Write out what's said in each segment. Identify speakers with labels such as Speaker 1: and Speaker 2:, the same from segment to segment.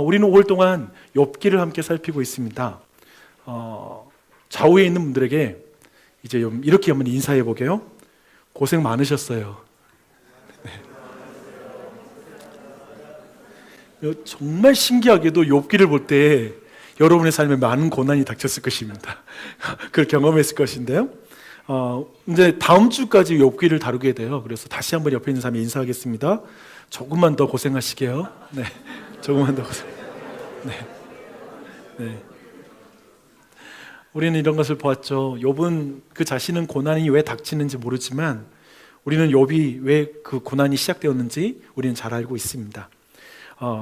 Speaker 1: 우리는 5월 동안 욥기를 함께 살피고 있습니다. 좌우에 있는 분들에게 이제 이렇게 한번 인사해 보게요. 고생 많으셨어요. 네. 정말 신기하게도 욥기를 볼 때 여러분의 삶에 많은 고난이 닥쳤을 것입니다. 그걸 경험했을 것인데요. 이제 다음 주까지 욥기를 다루게 돼요. 그래서 다시 한번 옆에 있는 사람이 인사하겠습니다. 조금만 더 고생하시게요. 네, 조금만 더 고생. 네, 네. 우리는 이런 것을 보았죠. 욥은 그 자신은 고난이 왜 닥치는지 모르지만 우리는 욥이 왜 그 고난이 시작되었는지 우리는 잘 알고 있습니다.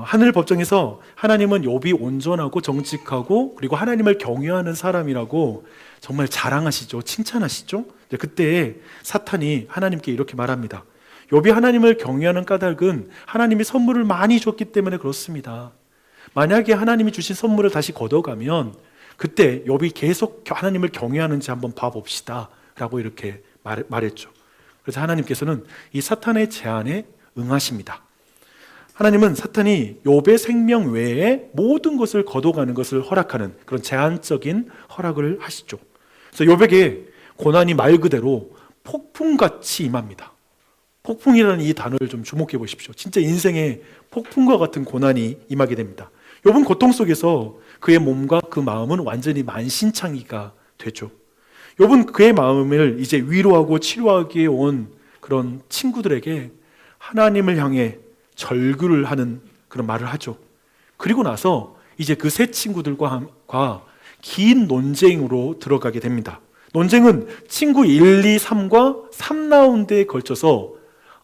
Speaker 1: 하늘 법정에서 하나님은 욥이 온전하고 정직하고 그리고 하나님을 경외하는 사람이라고 정말 자랑하시죠. 칭찬하시죠. 그때 사탄이 하나님께 이렇게 말합니다. 욥이 하나님을 경외하는 까닭은 하나님이 선물을 많이 줬기 때문에 그렇습니다. 만약에 하나님이 주신 선물을 다시 걷어가면 그때 욥이 계속 하나님을 경외하는지 한번 봐봅시다 라고 이렇게 말했죠. 그래서 하나님께서는 이 사탄의 제안에 응하십니다. 하나님은 사탄이 욥의 생명 외에 모든 것을 거둬가는 것을 허락하는 그런 제한적인 허락을 하시죠. 그래서 욥에게 고난이 말 그대로 폭풍같이 임합니다. 폭풍이라는 이 단어를 좀 주목해 보십시오. 진짜 인생에 폭풍과 같은 고난이 임하게 됩니다. 욥은 고통 속에서 그의 몸과 그 마음은 완전히 만신창이가 되죠. 욥은 그의 마음을 이제 위로하고 치료하기에 온 그런 친구들에게 하나님을 향해 절규를 하는 그런 말을 하죠. 그리고 나서 이제 그 세 친구들과 긴 논쟁으로 들어가게 됩니다. 논쟁은 친구 1, 2, 3과 3라운드에 걸쳐서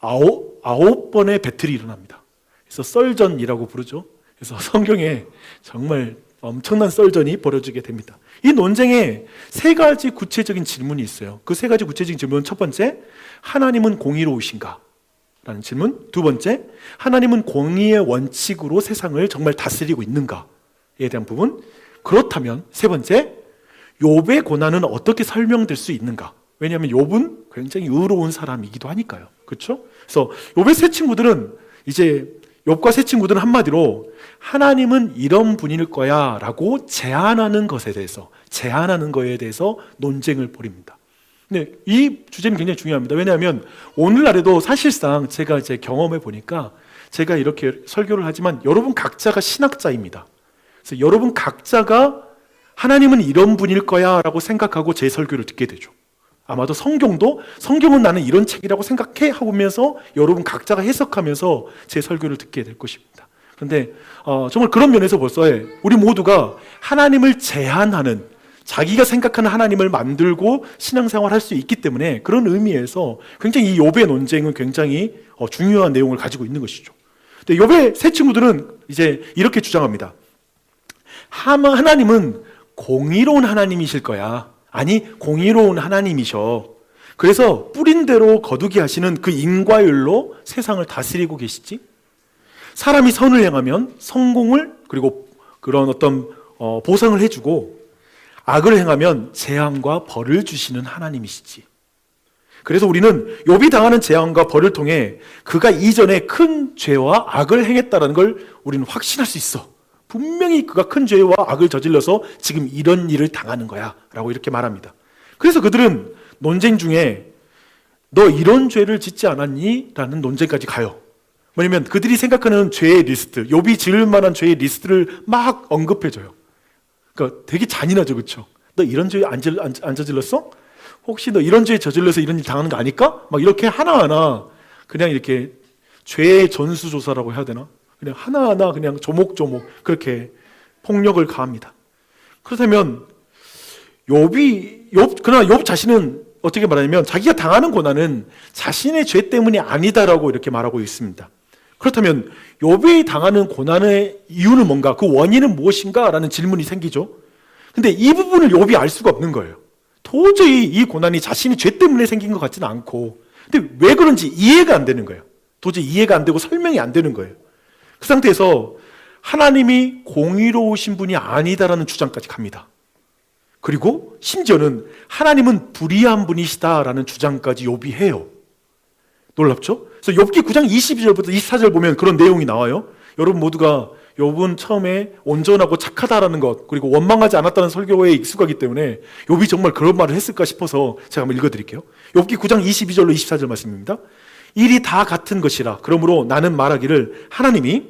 Speaker 1: 9번의 배틀이 일어납니다. 그래서 썰전이라고 부르죠. 그래서 성경에 정말 엄청난 썰전이 벌어지게 됩니다. 이 논쟁에 세 가지 구체적인 질문이 있어요. 그 세 가지 구체적인 질문은 첫 번째, 하나님은 공의로우신가? 라는 질문. 두 번째, 하나님은 공의의 원칙으로 세상을 정말 다스리고 있는가에 대한 부분. 그렇다면 세 번째, 욥의 고난은 어떻게 설명될 수 있는가? 왜냐하면 욥은 굉장히 의로운 사람이기도 하니까요. 그렇죠? 그래서 욥의 세 친구들은 이제 욥과 세 친구들은 한마디로 하나님은 이런 분일 거야 라고 제안하는 것에 대해서 논쟁을 벌입니다. 네, 이 주제는 굉장히 중요합니다. 왜냐하면 오늘날에도 사실상 제가 이제 경험해 보니까 제가 이렇게 설교를 하지만 여러분 각자가 신학자입니다. 그래서 여러분 각자가 하나님은 이런 분일 거야 라고 생각하고 제 설교를 듣게 되죠. 아마도 성경은 나는 이런 책이라고 생각해 하면서 여러분 각자가 해석하면서 제 설교를 듣게 될 것입니다. 그런데 정말 그런 면에서 벌써 우리 모두가 하나님을 제한하는, 자기가 생각하는 하나님을 만들고 신앙생활을 할 수 있기 때문에 그런 의미에서 굉장히 이 욥의 논쟁은 굉장히 중요한 내용을 가지고 있는 것이죠. 근데 욥의 세 친구들은 이제 이렇게 주장합니다. 하나님은 공의로운 하나님이실 거야. 아니, 공의로운 하나님이셔. 그래서 뿌린 대로 거두게 하시는 그 인과율로 세상을 다스리고 계시지. 사람이 선을 행하면 성공을 그리고 그런 어떤 보상을 해주고 악을 행하면 재앙과 벌을 주시는 하나님이시지. 그래서 우리는 욥이 당하는 재앙과 벌을 통해 그가 이전에 큰 죄와 악을 행했다는 걸 우리는 확신할 수 있어. 분명히 그가 큰 죄와 악을 저질러서 지금 이런 일을 당하는 거야 라고 이렇게 말합니다. 그래서 그들은 논쟁 중에 너 이런 죄를 짓지 않았니? 라는 논쟁까지 가요. 뭐냐면 그들이 생각하는 죄의 리스트, 욥이 지을 만한 죄의 리스트를 막 언급해줘요. 그러니까 되게 잔인하죠, 그렇죠? 너 이런 죄 안 저질렀어? 혹시 너 이런 죄 저질러서 이런 일 당하는 거 아닐까? 막 이렇게 하나하나 그냥 이렇게 죄의 전수조사라고 해야 되나? 그냥 하나하나 그냥 조목조목 그렇게 폭력을 가합니다. 그렇다면 그러나 욥 자신은 어떻게 말하냐면 자기가 당하는 고난은 자신의 죄 때문이 아니다라고 이렇게 말하고 있습니다. 그렇다면 욥이 당하는 고난의 이유는 뭔가, 그 원인은 무엇인가? 라는 질문이 생기죠. 근데 이 부분을 욥이 알 수가 없는 거예요. 도저히 이 고난이 자신의 죄 때문에 생긴 것 같지는 않고, 근데 왜 그런지 이해가 안 되는 거예요. 도저히 이해가 안 되고 설명이 안 되는 거예요. 그 상태에서 하나님이 공의로우신 분이 아니다라는 주장까지 갑니다. 그리고 심지어는 하나님은 불의한 분이시다라는 주장까지 욥이 해요. 놀랍죠? 그래서 욥기 9장 22절부터 24절 보면 그런 내용이 나와요. 여러분 모두가 욥은 처음에 온전하고 착하다라는 것, 그리고 원망하지 않았다는 설교에 익숙하기 때문에 욥이 정말 그런 말을 했을까 싶어서 제가 한번 읽어드릴게요. 욥기 9장 22절로 24절 말씀입니다. 일이 다 같은 것이라 그러므로 나는 말하기를 하나님이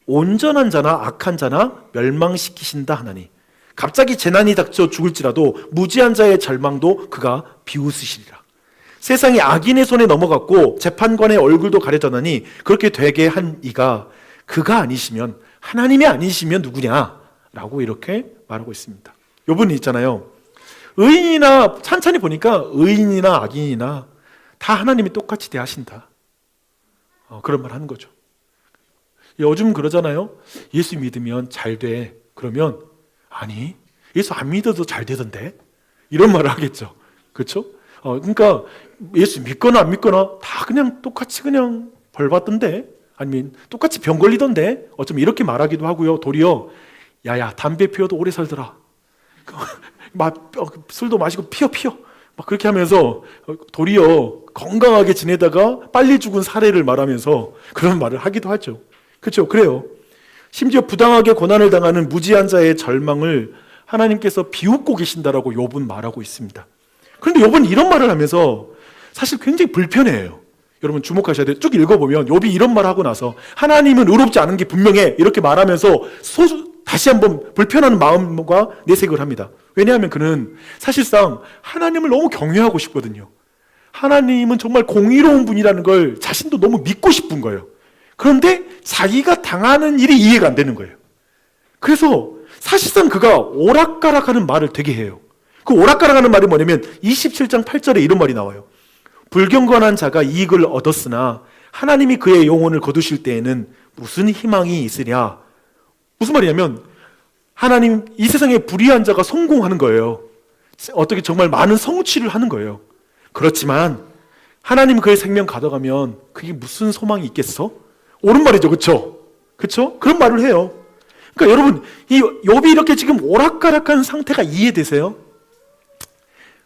Speaker 1: 온전한 자나 악한 자나 멸망시키신다 하나니 갑자기 재난이 닥쳐 죽을지라도 무지한 자의 절망도 그가 비웃으시리라. 세상이 악인의 손에 넘어갔고 재판관의 얼굴도 가려졌나니 그렇게 되게 한 이가 그가 아니시면 하나님이 아니시면 누구냐? 라고 이렇게 말하고 있습니다. 욥은 있잖아요. 의인이나 찬찬히 보니까 의인이나 악인이나 다 하나님이 똑같이 대하신다. 그런 말 하는 거죠. 요즘 그러잖아요. 예수 믿으면 잘 돼. 그러면 아니 예수 안 믿어도 잘 되던데 이런 말을 하겠죠. 그렇죠? 그러니까 예수 믿거나 안 믿거나 다 그냥 똑같이 그냥 벌 받던데 아니면 똑같이 병 걸리던데 어쩌면 이렇게 말하기도 하고요. 도리어 야야 담배 피워도 오래 살더라. 술도 마시고 피워 막 그렇게 하면서 도리어 건강하게 지내다가 빨리 죽은 사례를 말하면서 그런 말을 하기도 하죠. 그렇죠? 그래요. 심지어 부당하게 고난을 당하는 무지한 자의 절망을 하나님께서 비웃고 계신다라고 욥은 말하고 있습니다. 그런데 욥은 이런 말을 하면서 사실 굉장히 불편해요. 여러분 주목하셔야 돼요. 쭉 읽어보면 욥이 이런 말을 하고 나서 하나님은 의롭지 않은 게 분명해 이렇게 말하면서 다시 한번 불편한 마음과 내색을 합니다. 왜냐하면 그는 사실상 하나님을 너무 경외하고 싶거든요. 하나님은 정말 공의로운 분이라는 걸 자신도 너무 믿고 싶은 거예요. 그런데 자기가 당하는 일이 이해가 안 되는 거예요. 그래서 사실상 그가 오락가락하는 말을 되게 해요. 그 오락가락하는 말이 뭐냐면 27장 8절에 이런 말이 나와요. 불경건한 자가 이익을 얻었으나 하나님이 그의 영혼을 거두실 때에는 무슨 희망이 있으랴. 무슨 말이냐면 하나님 이 세상에 불의한 자가 성공하는 거예요. 어떻게 정말 많은 성취를 하는 거예요. 그렇지만 하나님 그의 생명 가져가면 그게 무슨 소망이 있겠어? 옳은 말이죠. 그렇죠? 그렇죠? 그런 말을 해요. 그러니까 여러분 이 욥이 이렇게 지금 오락가락한 상태가 이해되세요?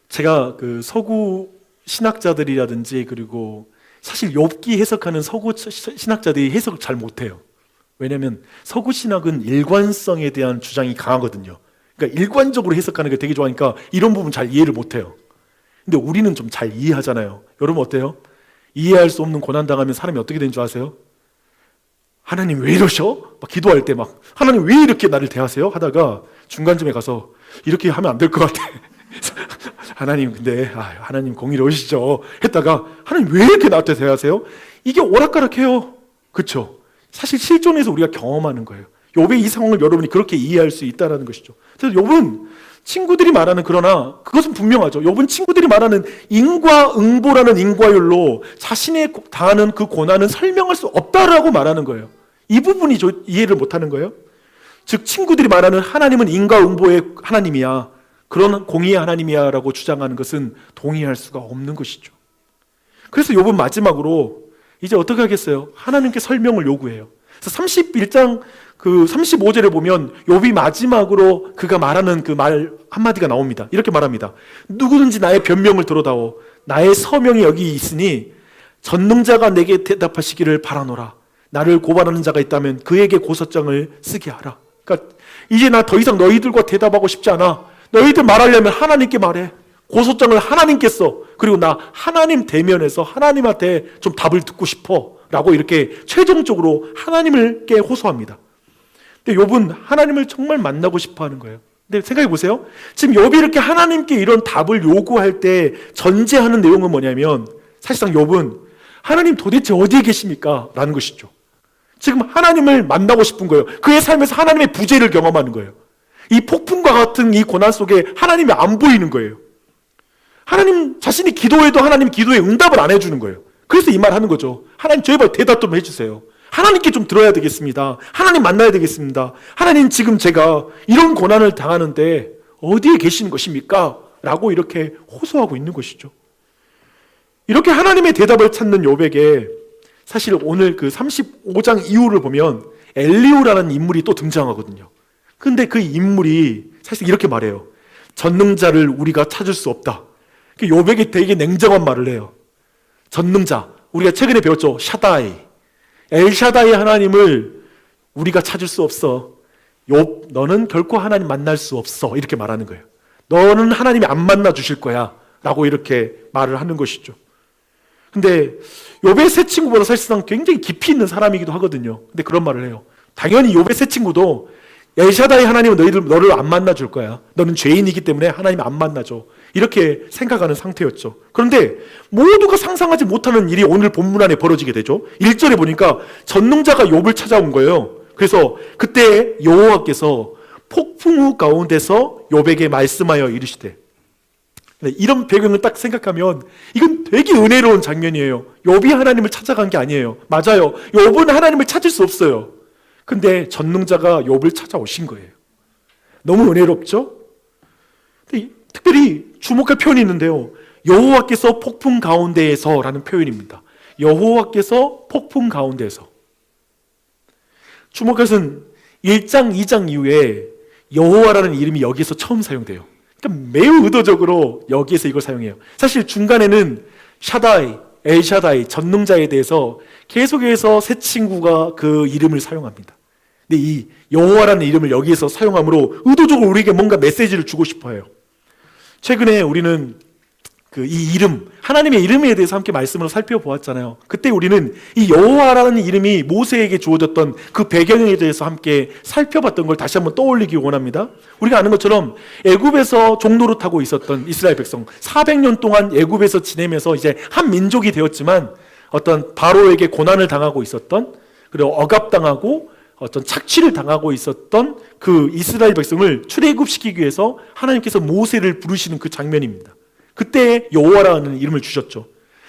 Speaker 1: 제가 그 서구 신학자들이라든지 그리고 사실 욥기 해석하는 서구 신학자들이 해석을 잘 못해요. 왜냐하면 서구 신학은 일관성에 대한 주장이 강하거든요. 그러니까 일관적으로 해석하는 게 되게 좋아하니까 이런 부분 잘 이해를 못해요. 근데 우리는 좀 잘 이해하잖아요. 여러분 어때요? 이해할 수 없는 고난당하면 사람이 어떻게 되는 줄 아세요? 하나님 왜 이러셔? 막 기도할 때 막 하나님 왜 이렇게 나를 대하세요? 하다가 중간쯤에 가서 이렇게 하면 안 될 것 같아. 하나님 근데 하나님 공의로우시죠 했다가 하나님 왜 이렇게 나한테 대하세요? 이게 오락가락해요. 그렇죠? 사실 실존에서 우리가 경험하는 거예요. 욥의 이 상황을 여러분이 그렇게 이해할 수 있다는 것이죠. 그래서 욥은 친구들이 말하는 그러나 그것은 분명하죠. 욥은 친구들이 말하는 인과응보라는 인과율로 자신의 당하는 그 고난은 설명할 수 없다라고 말하는 거예요. 이 부분이 이해를 못하는 거예요. 즉 친구들이 말하는 하나님은 인과응보의 하나님이야, 그런 공의의 하나님이야 라고 주장하는 것은 동의할 수가 없는 것이죠. 그래서 욥은 마지막으로 이제 어떻게 하겠어요? 하나님께 설명을 요구해요. 그래서 31장 그 35절에 보면 욥이 마지막으로 그가 말하는 그 말 한마디가 나옵니다. 이렇게 말합니다. 누구든지 나의 변명을 들어다오. 나의 서명이 여기 있으니 전능자가 내게 대답하시기를 바라노라. 나를 고발하는 자가 있다면 그에게 고소장을 쓰게 하라. 그러니까 이제 나 더 이상 너희들과 대답하고 싶지 않아. 너희들 말하려면 하나님께 말해. 고소장을 하나님께 써. 그리고 나 하나님 대면에서 하나님한테 좀 답을 듣고 싶어 라고 이렇게 최종적으로 하나님께 호소합니다. 근데 욥은 하나님을 정말 만나고 싶어 하는 거예요. 근데 생각해 보세요. 지금 욥이 이렇게 하나님께 이런 답을 요구할 때 전제하는 내용은 뭐냐면 사실상 욥은 하나님 도대체 어디에 계십니까? 라는 것이죠. 지금 하나님을 만나고 싶은 거예요. 그의 삶에서 하나님의 부재를 경험하는 거예요. 이 폭풍과 같은 이 고난 속에 하나님이 안 보이는 거예요. 하나님 자신이 기도해도 하나님 기도에 응답을 안 해주는 거예요. 그래서 이 말 하는 거죠. 하나님 제발 대답 좀 해주세요. 하나님께 좀 들어야 되겠습니다. 하나님 만나야 되겠습니다. 하나님 지금 제가 이런 고난을 당하는데 어디에 계시는 것입니까? 라고 이렇게 호소하고 있는 것이죠. 이렇게 하나님의 대답을 찾는 욥에게 사실 오늘 그 35장 이후를 보면 엘리후라는 인물이 또 등장하거든요. 근데 그 인물이 사실 이렇게 말해요. 전능자를 우리가 찾을 수 없다. 욥에게 되게 냉정한 말을 해요. 전능자, 우리가 최근에 배웠죠. 샤다이, 엘샤다이 하나님을 우리가 찾을 수 없어. 욥, 너는 결코 하나님 만날 수 없어. 이렇게 말하는 거예요. 너는 하나님이 안 만나 주실 거야 라고 이렇게 말을 하는 것이죠. 근데 욥의 세 친구보다 사실상 굉장히 깊이 있는 사람이기도 하거든요. 근데 그런 말을 해요. 당연히 욥의 세 친구도 엘샤다이 하나님은 너를 안 만나 줄 거야. 너는 죄인이기 때문에 하나님이 안 만나줘. 이렇게 생각하는 상태였죠. 그런데 모두가 상상하지 못하는 일이 오늘 본문 안에 벌어지게 되죠. 1절에 보니까 전능자가 욥을 찾아온 거예요. 그래서 그때 여호와께서 폭풍우 가운데서 욥에게 말씀하여 이르시되, 이런 배경을 딱 생각하면 이건 되게 은혜로운 장면이에요. 욥이 하나님을 찾아간 게 아니에요. 맞아요. 욥은 하나님을 찾을 수 없어요. 근데 전능자가 욥을 찾아오신 거예요. 너무 은혜롭죠? 근데 특별히 주목할 표현이 있는데요. 여호와께서 폭풍 가운데에서 라는 표현입니다. 여호와께서 폭풍 가운데에서. 주목할 것은 1장, 2장 이후에 여호와라는 이름이 여기에서 처음 사용돼요. 그러니까 매우 의도적으로 여기에서 이걸 사용해요. 사실 중간에는 샤다이, 엘샤다이, 전능자에 대해서 계속해서 세 친구가 그 이름을 사용합니다. 근데 이 여호와라는 이름을 여기에서 사용함으로 의도적으로 우리에게 뭔가 메시지를 주고 싶어요. 최근에 우리는 이 이름, 하나님의 이름에 대해서 함께 말씀으로 살펴보았잖아요. 그때 우리는 이 여호와라는 이름이 모세에게 주어졌던 그 배경에 대해서 함께 살펴봤던 걸 다시 한번 떠올리기 원합니다. 우리가 아는 것처럼 애굽에서 종노릇하고 있었던 이스라엘 백성, 400년 동안 애굽에서 지내면서 이제 한 민족이 되었지만 어떤 바로에게 고난을 당하고 있었던, 그리고 억압당하고 어떤 착취를 당하고 있었던 그 이스라엘 백성을 출애굽시키기 위해서 하나님께서 모세를 부르시는 그 장면입니다. 그때 여호와라는 이름을 주셨죠.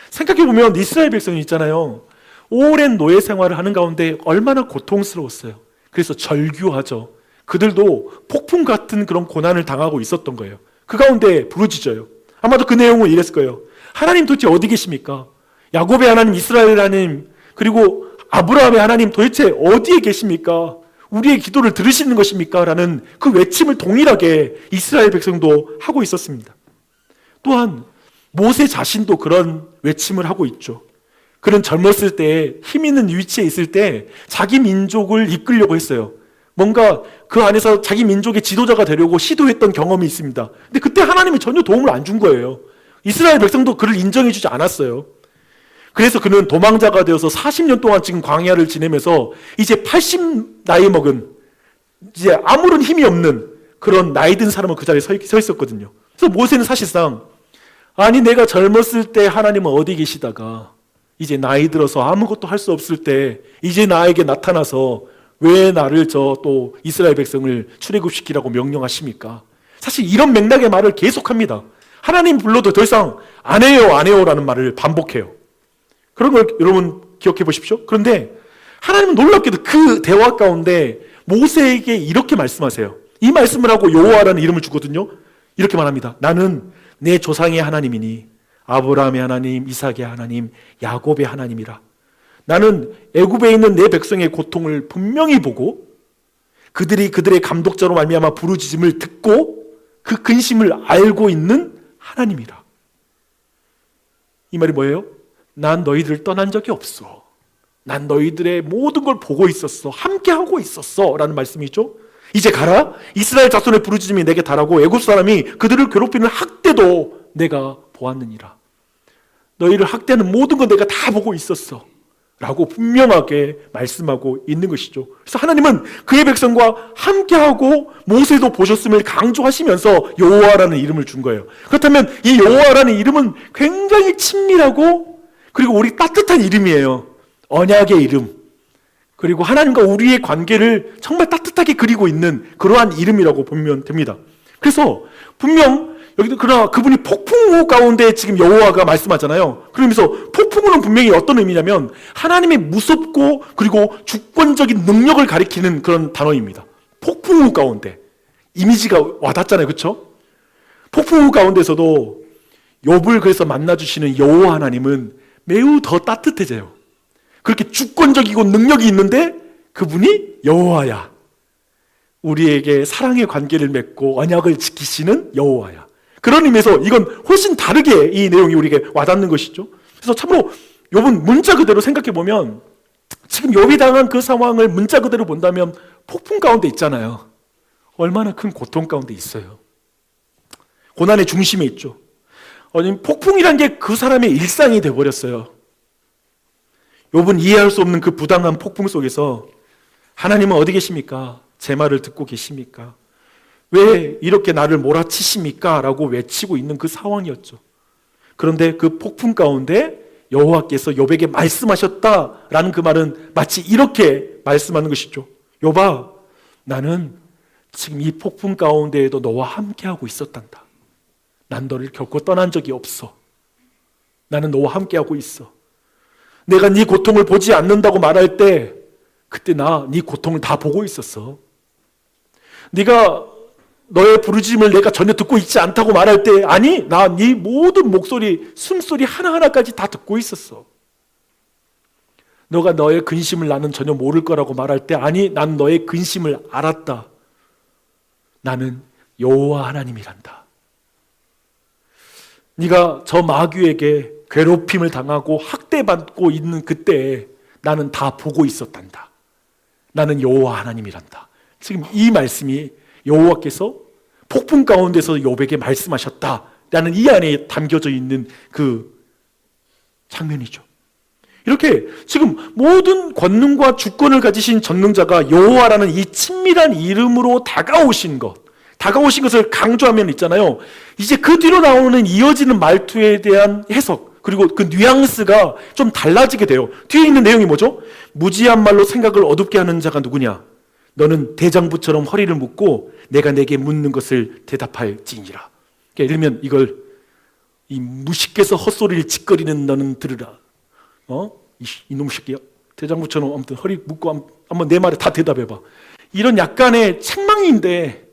Speaker 1: 생각해보면 이스라엘 백성이 있잖아요. 오랜 노예 생활을 하는 가운데 얼마나 고통스러웠어요. 그래서 절규하죠. 그들도 폭풍 같은 그런 고난을 당하고 있었던 거예요. 그 가운데 부르짖어요. 아마도 그 내용은 이랬을 거예요. 하나님 도대체 어디 계십니까? 야곱의 하나님, 이스라엘의 하나님, 그리고 아브라함의 하나님 도대체 어디에 계십니까? 우리의 기도를 들으시는 것입니까? 라는 그 외침을 동일하게 이스라엘 백성도 하고 있었습니다. 또한 모세 자신도 그런 외침을 하고 있죠. 그는 젊었을 때 힘 있는 위치에 있을 때 자기 민족을 이끌려고 했어요. 뭔가 그 안에서 자기 민족의 지도자가 되려고 시도했던 경험이 있습니다. 근데 그때 하나님이 전혀 도움을 안 준 거예요. 이스라엘 백성도 그를 인정해 주지 않았어요. 그래서 그는 도망자가 되어서 40년 동안 지금 광야를 지내면서 이제 80 나이 먹은, 이제 아무런 힘이 없는 그런 나이 든 사람은 그 자리에 서 있었거든요. 그래서 모세는 사실상, 아니 내가 젊었을 때 하나님은 어디 계시다가 이제 나이 들어서 아무것도 할 수 없을 때 이제 나에게 나타나서 왜 나를 또 이스라엘 백성을 출애굽시키라고 명령하십니까? 사실 이런 맥락의 말을 계속합니다. 하나님 불러도 더 이상 안 해요 라는 말을 반복해요. 그런 걸 여러분 기억해 보십시오. 그런데 하나님은 놀랍게도 그 대화 가운데 모세에게 이렇게 말씀하세요. 이 말씀을 하고 여호와라는 이름을 주거든요. 이렇게 말합니다. 나는 내 조상의 하나님이니 아브라함의 하나님, 이삭의 하나님, 야곱의 하나님이라. 나는 애굽에 있는 내 백성의 고통을 분명히 보고 그들이 그들의 감독자로 말미암아 부르짖음을 듣고 그 근심을 알고 있는 하나님이라. 이 말이 뭐예요? 난 너희들을 떠난 적이 없어. 난 너희들의 모든 걸 보고 있었어. 함께하고 있었어. 라는 말씀이죠. 이제 가라. 이스라엘 자손의 부르짖음이 내게 달하고 애굽 사람이 그들을 괴롭히는 학대도 내가 보았느니라. 너희를 학대하는 모든 건 내가 다 보고 있었어. 라고 분명하게 말씀하고 있는 것이죠. 그래서 하나님은 그의 백성과 함께하고 모세도 보셨음을 강조하시면서 여호와라는 이름을 준 거예요. 그렇다면 이 여호와라는 이름은 굉장히 친밀하고 그리고 우리 따뜻한 이름이에요. 언약의 이름. 그리고 하나님과 우리의 관계를 정말 따뜻하게 그리고 있는 그러한 이름이라고 보면 됩니다. 그래서 분명 여기도 그러나 그분이 폭풍우 가운데 지금 여호와가 말씀하잖아요. 그러면서 폭풍우는 분명히 어떤 의미냐면 하나님의 무섭고 그리고 주권적인 능력을 가리키는 그런 단어입니다. 폭풍우 가운데 이미지가 와닿잖아요, 그렇죠? 폭풍우 가운데서도 욥을 그래서 만나주시는 여호와 하나님은 매우 더 따뜻해져요. 그렇게 주권적이고 능력이 있는데 그분이 여호와야. 우리에게 사랑의 관계를 맺고 언약을 지키시는 여호와야. 그런 의미에서 이건 훨씬 다르게 이 내용이 우리에게 와닿는 것이죠. 그래서 참으로 욥은 문자 그대로 생각해 보면 지금 욥이 당한 그 상황을 문자 그대로 본다면 폭풍 가운데 있잖아요. 얼마나 큰 고통 가운데 있어요. 고난의 중심에 있죠. 폭풍이란 게 그 사람의 일상이 되어버렸어요. 욥은 이해할 수 없는 그 부당한 폭풍 속에서 하나님은 어디 계십니까? 제 말을 듣고 계십니까? 왜 이렇게 나를 몰아치십니까? 라고 외치고 있는 그 상황이었죠. 그런데 그 폭풍 가운데 여호와께서 욥에게 말씀하셨다라는 그 말은 마치 이렇게 말씀하는 것이죠. 욥아, 나는 지금 이 폭풍 가운데에도 너와 함께하고 있었단다. 난 너를 결코 떠난 적이 없어. 나는 너와 함께하고 있어. 내가 네 고통을 보지 않는다고 말할 때 그때 나 네 고통을 다 보고 있었어. 네가 너의 부르짖음을 내가 전혀 듣고 있지 않다고 말할 때 아니, 나 네 모든 목소리, 숨소리 하나하나까지 다 듣고 있었어. 너가 너의 근심을 나는 전혀 모를 거라고 말할 때 아니, 난 너의 근심을 알았다. 나는 여호와 하나님이란다. 네가 저 마귀에게 괴롭힘을 당하고 학대받고 있는 그때에 나는 다 보고 있었단다. 나는 여호와 하나님이란다. 지금 이 말씀이 여호와께서 폭풍 가운데서 욥에게 말씀하셨다라는 이 안에 담겨져 있는 그 장면이죠. 이렇게 지금 모든 권능과 주권을 가지신 전능자가 여호와라는 이 친밀한 이름으로 다가오신 것을 강조하면 있잖아요. 이제 그 뒤로 나오는 이어지는 말투에 대한 해석, 그리고 그 뉘앙스가 좀 달라지게 돼요. 뒤에 있는 내용이 뭐죠? 무지한 말로 생각을 어둡게 하는 자가 누구냐? 너는 대장부처럼 허리를 묶고 내가 내게 묻는 것을 대답할지니라. 그러니까 예를 들면 이걸 이 무식해서 헛소리를 짓거리는 너는 들으라. 이놈 새끼야. 대장부처럼 아무튼 허리 묶고 한번 내 말에 다 대답해봐. 이런 약간의 책망인데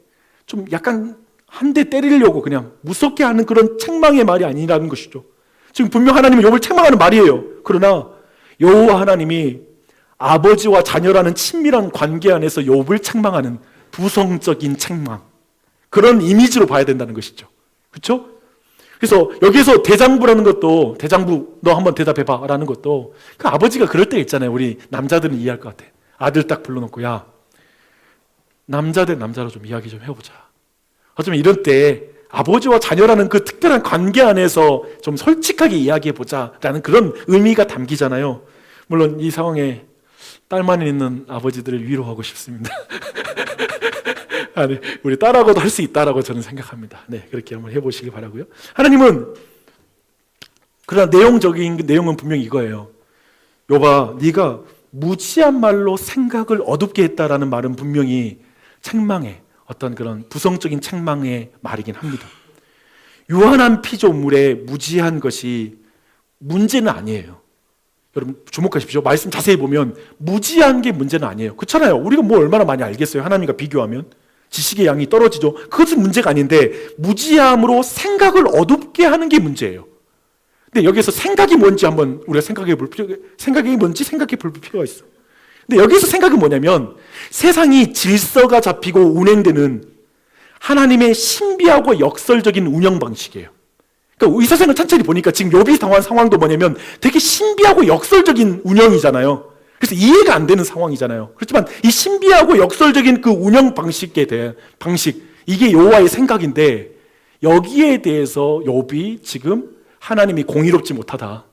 Speaker 1: 좀 약간 한 대 때리려고 그냥 무섭게 하는 그런 책망의 말이 아니라는 것이죠. 지금 분명 하나님은 욥을 책망하는 말이에요. 그러나 여호와 하나님이 아버지와 자녀라는 친밀한 관계 안에서 욥을 책망하는 부성적인 책망, 그런 이미지로 봐야 된다는 것이죠. 그렇죠? 그래서 여기에서 대장부라는 것도, 대장부 너 한번 대답해봐 라는 것도 그 아버지가 그럴 때 있잖아요. 우리 남자들은 이해할 것 같아. 아들 딱 불러놓고 야, 남자 대 남자로 좀 이야기 좀 해보자. 어쩌면 이럴 때 아버지와 자녀라는 그 특별한 관계 안에서 좀 솔직하게 이야기해보자 라는 그런 의미가 담기잖아요. 물론 이 상황에 딸만 있는 아버지들을 위로하고 싶습니다. 네, 우리 딸하고도 할 수 있다라고 저는 생각합니다. 네, 그렇게 한번 해보시길 바라고요. 하나님은 그러나 내용적인 내용은 분명히 이거예요. 욥아, 네가 무지한 말로 생각을 어둡게 했다라는 말은 분명히 책망의 어떤 그런 부성적인 책망의 말이긴 합니다. 유한한 피조물에 무지한 것이 문제는 아니에요. 여러분 주목하십시오. 말씀 자세히 보면 무지한 게 문제는 아니에요. 그렇잖아요. 우리가 뭐 얼마나 많이 알겠어요. 하나님과 비교하면 지식의 양이 떨어지죠. 그것은 문제가 아닌데 무지함으로 생각을 어둡게 하는 게 문제예요. 근데 여기서 생각이 뭔지 한번 우리가 생각해 볼 필요가 있어. 근데 여기서 생각은 뭐냐면 세상이 질서가 잡히고 운행되는 하나님의 신비하고 역설적인 운영 방식이에요. 그러니까 이 세상을 천천히 보니까 지금 욥이 당한 상황도 뭐냐면 되게 신비하고 역설적인 운영이잖아요. 그래서 이해가 안 되는 상황이잖아요. 그렇지만 이 신비하고 역설적인 그 운영 방식에 대한 이게 여호와의 생각인데 여기에 대해서 욥이 지금 하나님이 공의롭지 못하다.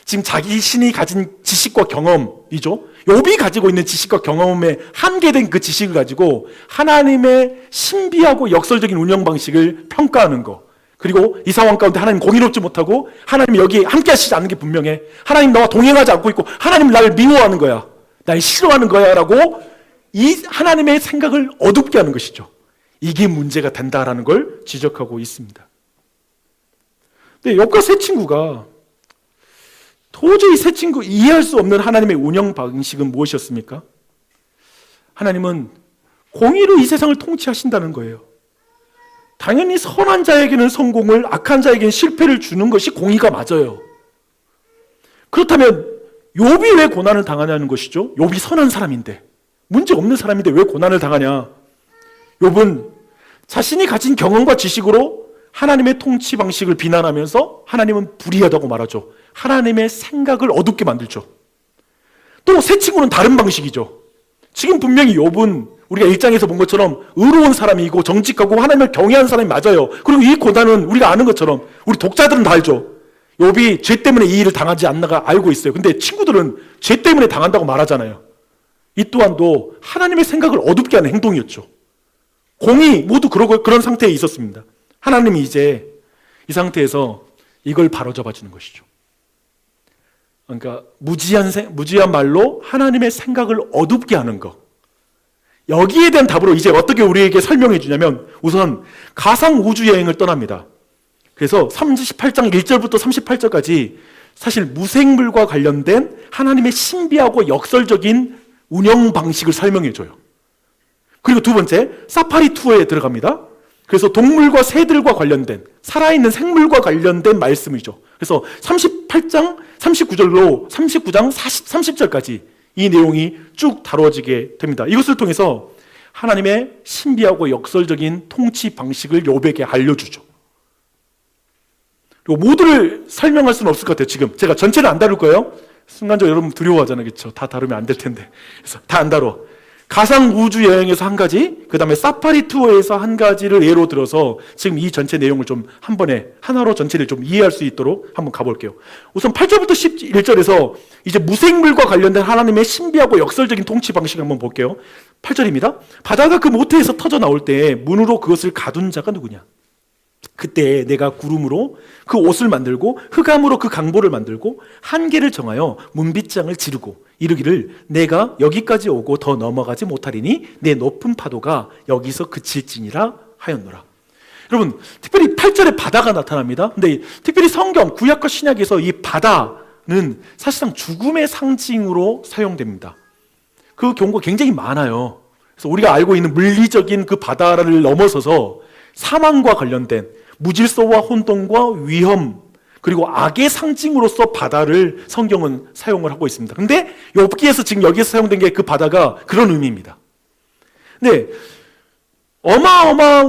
Speaker 1: 지금 자기 신이 가진 지식과 경험이죠. 욥이 가지고 있는 지식과 경험에 한계된 그 지식을 가지고 하나님의 신비하고 역설적인 운영 방식을 평가하는 거. 그리고 이 상황 가운데 하나님 공의롭지 못하고 하나님 여기 함께 하시지 않는 게 분명해. 하나님 너와 동행하지 않고 있고 하나님 나를 미워하는 거야. 날 싫어하는 거야 라고 이 하나님의 생각을 어둡게 하는 것이죠. 이게 문제가 된다라는 걸 지적하고 있습니다. 근데 욥과 세 친구가 도저히 세 친구 이해할 수 없는 하나님의 운영 방식은 무엇이었습니까? 하나님은 공의로 이 세상을 통치하신다는 거예요. 당연히 선한 자에게는 성공을, 악한 자에게는 실패를 주는 것이 공의가 맞아요. 그렇다면 욥이 왜 고난을 당하냐는 것이죠. 욥이 선한 사람인데, 문제 없는 사람인데 왜 고난을 당하냐? 욥은 자신이 가진 경험과 지식으로 하나님의 통치 방식을 비난하면서 하나님은 불의하다고 말하죠. 하나님의 생각을 어둡게 만들죠. 또 새 친구는 다른 방식이죠. 지금 분명히 욥은 우리가 1장에서 본 것처럼 의로운 사람이고 정직하고 하나님을 경외하는 사람이 맞아요. 그리고 이 고난은 우리가 아는 것처럼 우리 독자들은 다 알죠. 욥이 죄 때문에 이 일을 당하지 않나가 알고 있어요. 근데 친구들은 죄 때문에 당한다고 말하잖아요. 이 또한도 하나님의 생각을 어둡게 하는 행동이었죠. 공이 모두 그런 상태에 있었습니다. 하나님이 이제 이 상태에서 이걸 바로잡아 주는 것이죠. 그러니까 무지한 말로 하나님의 생각을 어둡게 하는 것. 여기에 대한 답으로 이제 어떻게 우리에게 설명해 주냐면, 우선 가상 우주 여행을 떠납니다. 그래서 38장 1절부터 38절까지 사실 무생물과 관련된 하나님의 신비하고 역설적인 운영 방식을 설명해 줘요. 그리고 두 번째, 사파리 투어에 들어갑니다. 그래서 동물과 새들과 관련된, 살아있는 생물과 관련된 말씀이죠. 그래서 38장 39장 30절까지 이 내용이 쭉 다뤄지게 됩니다. 이것을 통해서 하나님의 신비하고 역설적인 통치 방식을 욥에게 알려주죠. 그리고 모두를 설명할 수는 없을 것 같아요. 지금 제가 전체는 안 다룰 거예요. 순간적으로 여러분 두려워하잖아요. 그렇죠? 다 다루면 안 될 텐데. 그래서 다 안 다뤄. 가상 우주 여행에서 한 가지, 그 다음에 사파리 투어에서 한 가지를 예로 들어서 지금 이 전체 내용을 좀 한 번에 하나로 전체를 좀 이해할 수 있도록 한번 가볼게요. 우선 8절부터 11절에서 이제 무생물과 관련된 하나님의 신비하고 역설적인 통치 방식 한번 볼게요. 8절입니다. 바다가 그 모태에서 터져 나올 때 문으로 그것을 가둔 자가 누구냐? 그때 내가 구름으로 그 옷을 만들고 흑암으로 그 강보를 만들고 한계를 정하여 문빗장을 지르고 이르기를 내가 여기까지 오고 더 넘어가지 못하리니 내 높은 파도가 여기서 그칠지니라 하였노라. 여러분, 특별히 8절에 바다가 나타납니다. 근데 특별히 성경 구약과 신약에서 이 바다는 사실상 죽음의 상징으로 사용됩니다. 그 경우가 굉장히 많아요. 그래서 우리가 알고 있는 물리적인 그 바다를 넘어서서 사망과 관련된 무질서와 혼돈과 위험, 그리고 악의 상징으로서 바다를 성경은 사용을 하고 있습니다. 근데 욥기에서 지금 여기서 사용된 게 그 바다가 그런 의미입니다. 네,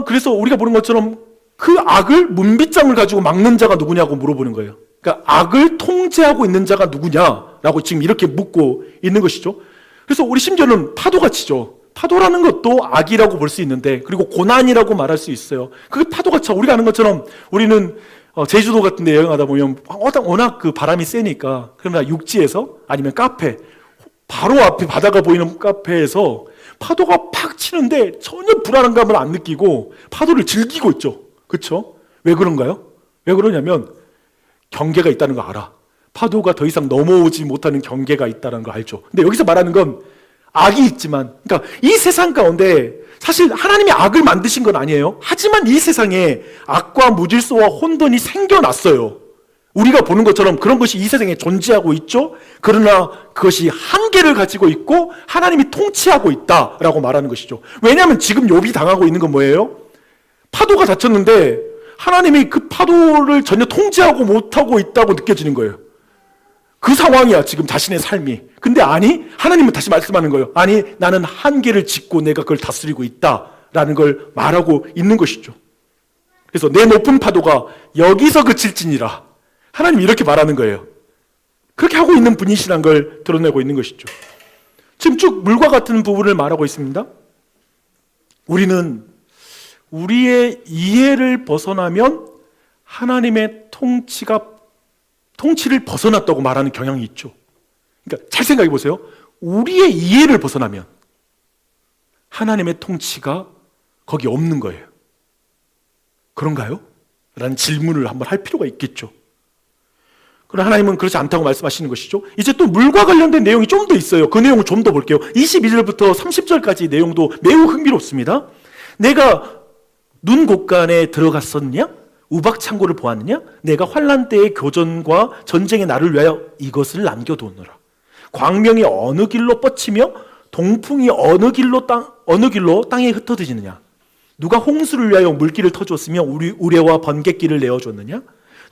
Speaker 1: 그래서 우리가 보는 것처럼 그 악을 문빗장을 가지고 막는 자가 누구냐고 물어보는 거예요. 그러니까 악을 통제하고 있는 자가 누구냐라고 지금 이렇게 묻고 있는 것이죠. 그래서 우리 심지어는 파도가 치죠. 파도라는 것도 악이라고 볼 수 있는데, 그리고 고난이라고 말할 수 있어요. 그 파도가 쳐. 우리가 아는 것처럼 우리는 제주도 같은 데 여행하다 보면 워낙 그 바람이 세니까, 그러나 육지에서 아니면 카페, 바로 앞에 바다가 보이는 카페에서 파도가 팍 치는데 전혀 불안감을 안 느끼고 파도를 즐기고 있죠. 그렇죠? 왜 그런가요? 왜 그러냐면 경계가 있다는 거 알아. 파도가 더 이상 넘어오지 못하는 경계가 있다는 거 알죠. 근데 여기서 말하는 건 악이 있지만, 그러니까 이 세상 가운데 사실 하나님이 악을 만드신 건 아니에요. 하지만 이 세상에 악과 무질서와 혼돈이 생겨났어요. 우리가 보는 것처럼 그런 것이 이 세상에 존재하고 있죠. 그러나 그것이 한계를 가지고 있고 하나님이 통치하고 있다라고 말하는 것이죠. 왜냐하면 지금 욥이 당하고 있는 건 뭐예요? 파도가 닥쳤는데 하나님이 그 파도를 전혀 통제하고 못하고 있다고 느껴지는 거예요. 그 상황이야, 지금 자신의 삶이. 근데 아니, 하나님은 다시 말씀하는 거예요. 아니, 나는 한계를 짓고 내가 그걸 다스리고 있다라는 걸 말하고 있는 것이죠. 그래서 내 높은 파도가 여기서 그칠지니라. 하나님이 이렇게 말하는 거예요. 그렇게 하고 있는 분이시란 걸 드러내고 있는 것이죠. 지금 쭉 물과 같은 부분을 말하고 있습니다. 우리는 우리의 이해를 벗어나면 하나님의 통치를 벗어났다고 말하는 경향이 있죠. 그러니까 잘 생각해 보세요. 우리의 이해를 벗어나면 하나님의 통치가 거기 없는 거예요. 그런가요? 라는 질문을 한번 할 필요가 있겠죠. 그러나 하나님은 그렇지 않다고 말씀하시는 것이죠. 이제 또 물과 관련된 내용이 좀 더 있어요. 그 내용을 좀 더 볼게요. 22절부터 30절까지 내용도 매우 흥미롭습니다. 내가 눈 곳간에 들어갔었냐? 우박 창고를 보았느냐? 내가 환난 때의 교전과 전쟁의 날을 위하여 이것을 남겨두느라. 광명이 어느 길로 뻗치며 동풍이 어느 길로 땅에 흩어지느냐? 누가 홍수를 위하여 물길을 터주었으며 우레와 번갯길을 내어줬느냐?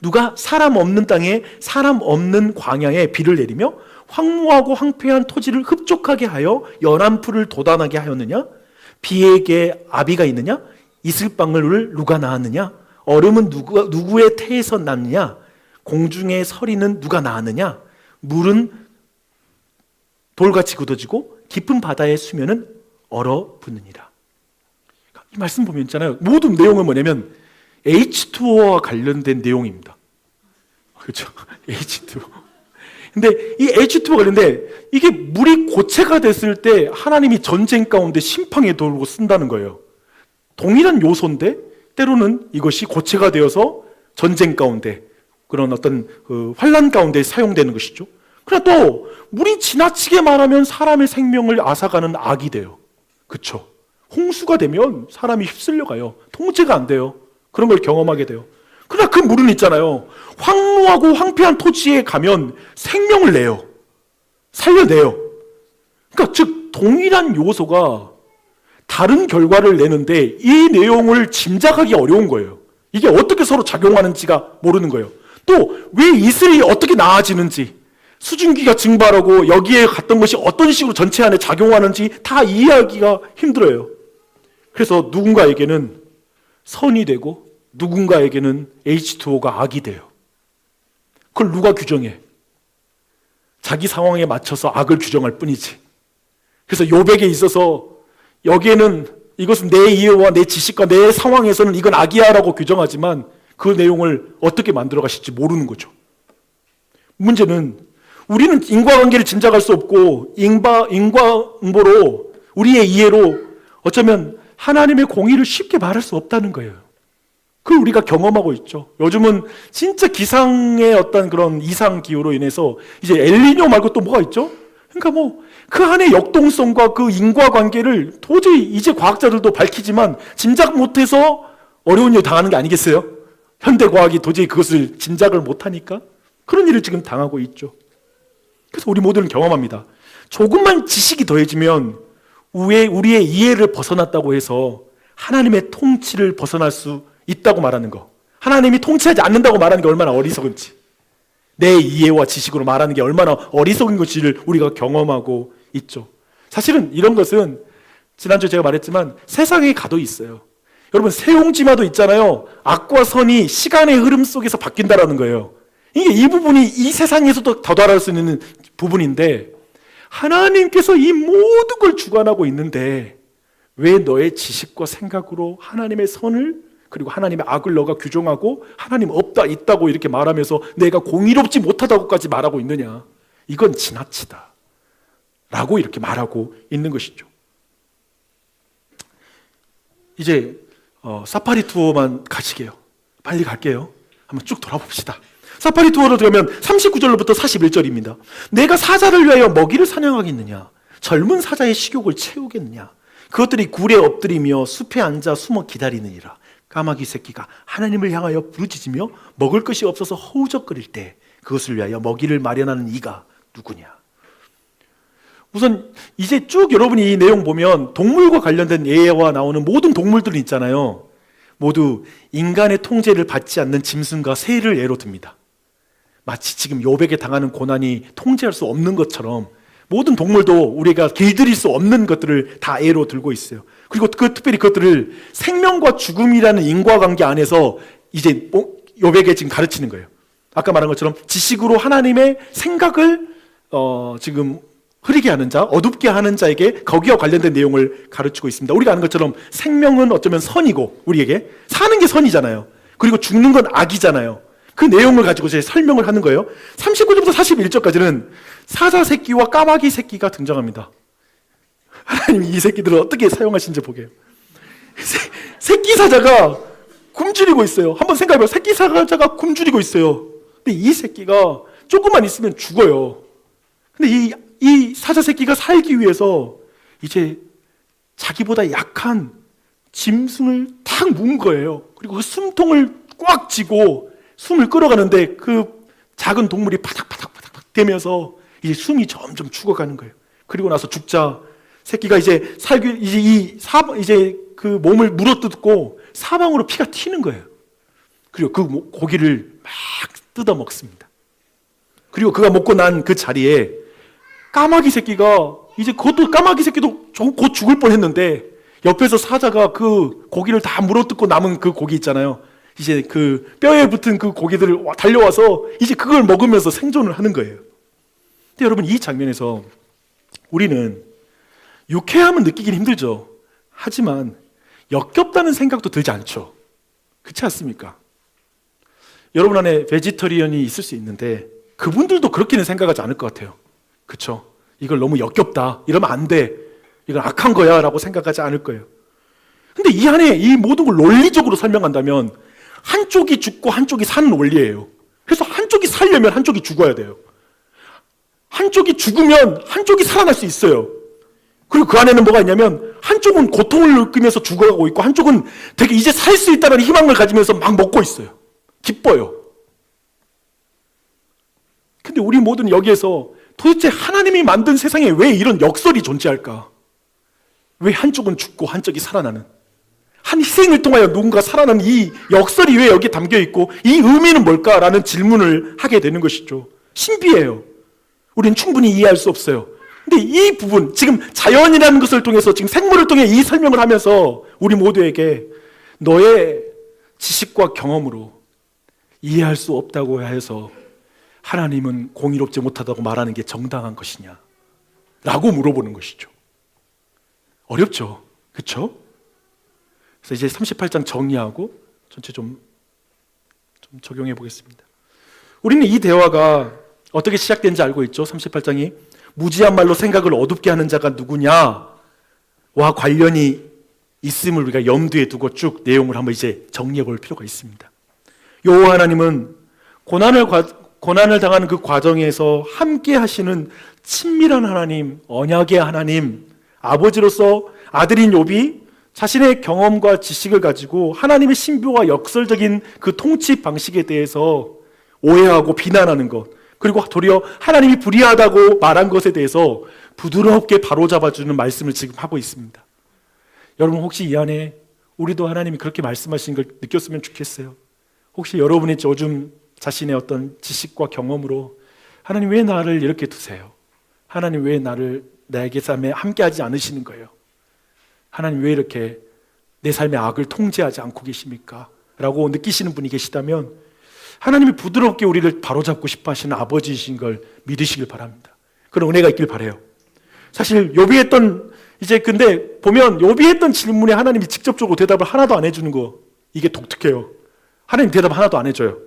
Speaker 1: 누가 사람 없는 땅에 사람 없는 광야에 비를 내리며 황무하고 황폐한 토지를 흡족하게 하여 연한 풀을 돋아나게 하였느냐? 비에게 아비가 있느냐? 이슬방울을 누가 낳았느냐? 얼음은 누구의 태에서 났느냐? 공중의 서리는 누가 낳았느냐? 물은 돌같이 굳어지고 깊은 바다의 수면은 얼어붙느니라. 이 말씀 보면 있잖아요. 모든 내용은 뭐냐면 H2O와 관련된 내용입니다. 그렇죠? H2O. 근데 이 H2O 관련데 이게 물이 고체가 됐을 때 하나님이 전쟁 가운데 심판에 돌고 쓴다는 거예요. 동일한 요소인데 때로는 이것이 고체가 되어서 전쟁 가운데 그런 어떤 환란 가운데 사용되는 것이죠. 그러나 또 물이 지나치게 말하면 사람의 생명을 앗아가는 악이 돼요. 그렇죠? 홍수가 되면 사람이 휩쓸려 가요. 통제가 안 돼요. 그런 걸 경험하게 돼요. 그러나 그 물은 있잖아요. 황무하고 황폐한 토지에 가면 생명을 내요. 살려내요. 그러니까 즉 동일한 요소가 다른 결과를 내는데 이 내용을 짐작하기 어려운 거예요. 이게 어떻게 서로 작용하는지가 모르는 거예요. 또 왜 이슬이 어떻게 나아지는지, 수증기가 증발하고 여기에 갔던 것이 어떤 식으로 전체 안에 작용하는지 다 이해하기가 힘들어요. 그래서 누군가에게는 선이 되고 누군가에게는 H2O가 악이 돼요. 그걸 누가 규정해? 자기 상황에 맞춰서 악을 규정할 뿐이지. 그래서 욥에게 있어서 여기에는 이것은 내 이해와 내 지식과 내 상황에서는 이건 악이야 라고 규정하지만 그 내용을 어떻게 만들어 가실지 모르는 거죠. 문제는 우리는 인과관계를 짐작할 수 없고 인과응보로 우리의 이해로 어쩌면 하나님의 공의를 쉽게 말할 수 없다는 거예요. 그걸 우리가 경험하고 있죠. 요즘은 진짜 기상의 어떤 그런 이상 기후로 인해서 이제 엘니뇨 말고 또 뭐가 있죠? 그러니까 뭐 그 안에 역동성과 그 인과관계를 도저히 이제 과학자들도 밝히지만 짐작 못해서 어려운 일 당하는 게 아니겠어요? 현대과학이 도저히 그것을 짐작을 못하니까 그런 일을 지금 당하고 있죠. 그래서 우리 모두는 경험합니다. 조금만 지식이 더해지면 우리의 이해를 벗어났다고 해서 하나님의 통치를 벗어날 수 있다고 말하는 거, 하나님이 통치하지 않는다고 말하는 게 얼마나 어리석은지, 내 이해와 지식으로 말하는 게 얼마나 어리석은 것인지를 우리가 경험하고 있죠. 사실은 이런 것은 지난주에 제가 말했지만 세상에 가도 있어요. 여러분 세옹지마도 있잖아요. 악과 선이 시간의 흐름 속에서 바뀐다라는 거예요. 이게 이 부분이 이 세상에서도 도달할 수 있는 부분인데 하나님께서 이 모든 걸 주관하고 있는데 왜 너의 지식과 생각으로 하나님의 선을 그리고 하나님의 악을 너가 규정하고 하나님 없다 있다고 이렇게 말하면서 내가 공의롭지 못하다고까지 말하고 있느냐. 이건 지나치다 라고 이렇게 말하고 있는 것이죠. 이제 사파리 투어만 가시게요. 빨리 갈게요. 한번 쭉 돌아봅시다. 사파리 투어로 들어가면 39절로부터 41절입니다. 내가 사자를 위하여 먹이를 사냥하겠느냐? 젊은 사자의 식욕을 채우겠느냐? 그것들이 굴에 엎드리며 숲에 앉아 숨어 기다리느니라. 까마귀 새끼가 하나님을 향하여 부르짖으며 먹을 것이 없어서 허우적거릴 때 그것을 위하여 먹이를 마련하는 이가 누구냐? 우선 이제 쭉 여러분이 이 내용 보면 동물과 관련된 예와 나오는 모든 동물들이 있잖아요. 모두 인간의 통제를 받지 않는 짐승과 새를 예로 듭니다. 마치 지금 욥에게 당하는 고난이 통제할 수 없는 것처럼 모든 동물도 우리가 길들일 수 없는 것들을 다 예로 들고 있어요. 그리고 특별히 그것들을 생명과 죽음이라는 인과관계 안에서 이제 욥에게 지금 가르치는 거예요. 아까 말한 것처럼 지식으로 하나님의 생각을 지금 흐리게 하는 자, 어둡게 하는 자에게 거기와 관련된 내용을 가르치고 있습니다. 우리가 아는 것처럼 생명은 어쩌면 선이고 우리에게 사는 게 선이잖아요. 그리고 죽는 건 악이잖아요. 그 내용을 가지고 이제 설명을 하는 거예요. 39절부터 41절까지는 사자 새끼와 까마귀 새끼가 등장합니다. 하나님이 이 새끼들을 어떻게 사용하신지 보게요. 새끼 사자가 굶주리고 있어요. 한번 생각해봐요. 새끼 사자가 굶주리고 있어요. 근데 이 새끼가 조금만 있으면 죽어요. 근데 이 사자 새끼가 살기 위해서 이제 자기보다 약한 짐승을 탁 문 거예요. 그리고 그 숨통을 꽉 쥐고 숨을 끌어가는데 그 작은 동물이 파닥파닥 되면서 이제 숨이 점점 죽어가는 거예요. 그리고 나서 죽자 새끼가 이제 이제 그 몸을 물어뜯고 사방으로 피가 튀는 거예요. 그리고 그 고기를 막 뜯어 먹습니다. 그리고 그가 먹고 난 그 자리에 까마귀 새끼가 이제 그것도 까마귀 새끼도 곧 죽을 뻔했는데 옆에서 사자가 그 고기를 다 물어뜯고 남은 그 고기 있잖아요. 이제 그 뼈에 붙은 그 고기들을 달려와서 이제 그걸 먹으면서 생존을 하는 거예요. 근데 여러분 이 장면에서 우리는 유쾌함은 느끼긴 힘들죠. 하지만 역겹다는 생각도 들지 않죠. 그렇지 않습니까? 여러분 안에 베지터리언이 있을 수 있는데 그분들도 그렇게는 생각하지 않을 것 같아요. 그렇죠? 이걸 너무 역겹다, 이러면 안 돼, 이건 악한 거야 라고 생각하지 않을 거예요. 근데 이 안에 이 모든 걸 논리적으로 설명한다면 한쪽이 죽고 한쪽이 사는 원리예요. 그래서 한쪽이 살려면 한쪽이 죽어야 돼요. 한쪽이 죽으면 한쪽이 살아날 수 있어요. 그리고 그 안에는 뭐가 있냐면 한쪽은 고통을 느끼면서 죽어가고 있고 한쪽은 되게 이제 살 수 있다는 희망을 가지면서 막 먹고 있어요. 기뻐요. 근데 우리 모두는 여기에서 도대체 하나님이 만든 세상에 왜 이런 역설이 존재할까? 왜 한쪽은 죽고 한쪽이 살아나는, 한 희생을 통하여 누군가 살아나는 이 역설이 왜 여기에 담겨 있고 이 의미는 뭘까라는 질문을 하게 되는 것이죠. 신비해요. 우리는 충분히 이해할 수 없어요. 근데 이 부분, 지금 자연이라는 것을 통해서, 지금 생물을 통해 이 설명을 하면서 우리 모두에게 너의 지식과 경험으로 이해할 수 없다고 해서 하나님은 공의롭지 못하다고 말하는 게 정당한 것이냐 라고 물어보는 것이죠. 어렵죠. 그렇죠? 그래서 이제 38장 정리하고 전체 좀 적용해 보겠습니다. 우리는 이 대화가 어떻게 시작된지 알고 있죠? 38장이 무지한 말로 생각을 어둡게 하는 자가 누구냐와 관련이 있음을 우리가 염두에 두고 쭉 내용을 한번 이제 정리해 볼 필요가 있습니다. 여호와 하나님은 고난을 당하는 그 과정에서 함께 하시는 친밀한 하나님, 언약의 하나님, 아버지로서 아들인 욥이 자신의 경험과 지식을 가지고 하나님의 신비와 역설적인 그 통치 방식에 대해서 오해하고 비난하는 것, 그리고 도리어 하나님이 불의하다고 말한 것에 대해서 부드럽게 바로잡아주는 말씀을 지금 하고 있습니다. 여러분 혹시 이 안에 우리도 하나님이 그렇게 말씀하신 걸 느꼈으면 좋겠어요. 혹시 여러분이 요즘 자신의 어떤 지식과 경험으로 하나님 왜 나를 이렇게 두세요? 하나님 왜 나에게 삶에 함께하지 않으시는 거예요? 하나님 왜 이렇게 내 삶의 악을 통제하지 않고 계십니까? 라고 느끼시는 분이 계시다면 하나님이 부드럽게 우리를 바로잡고 싶어 하시는 아버지이신 걸 믿으시길 바랍니다. 그런 은혜가 있길 바라요. 사실 욥이 했던, 이제 근데 보면 욥이 했던 질문에 하나님이 직접적으로 대답을 하나도 안 해주는 거, 이게 독특해요. 하나님 대답 하나도 안 해줘요.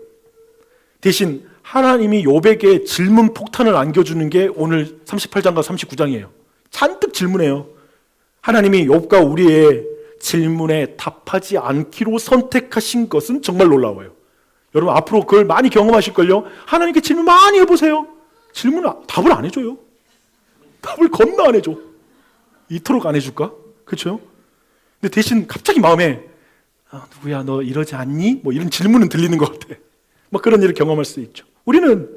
Speaker 1: 대신 하나님이 욥에게 질문 폭탄을 안겨주는 게 오늘 38장과 39장이에요. 잔뜩 질문해요. 하나님이 욥과 우리의 질문에 답하지 않기로 선택하신 것은 정말 놀라워요. 여러분 앞으로 그걸 많이 경험하실걸요. 하나님께 질문 많이 해보세요. 답을 안 해줘요. 답을 겁나 안 해줘. 이토록 안 해줄까? 그렇죠? 근데 대신 갑자기 마음에 누구야 너 이러지 않니? 뭐 이런 질문은 들리는 것 같아. 막 그런 일을 경험할 수 있죠. 우리는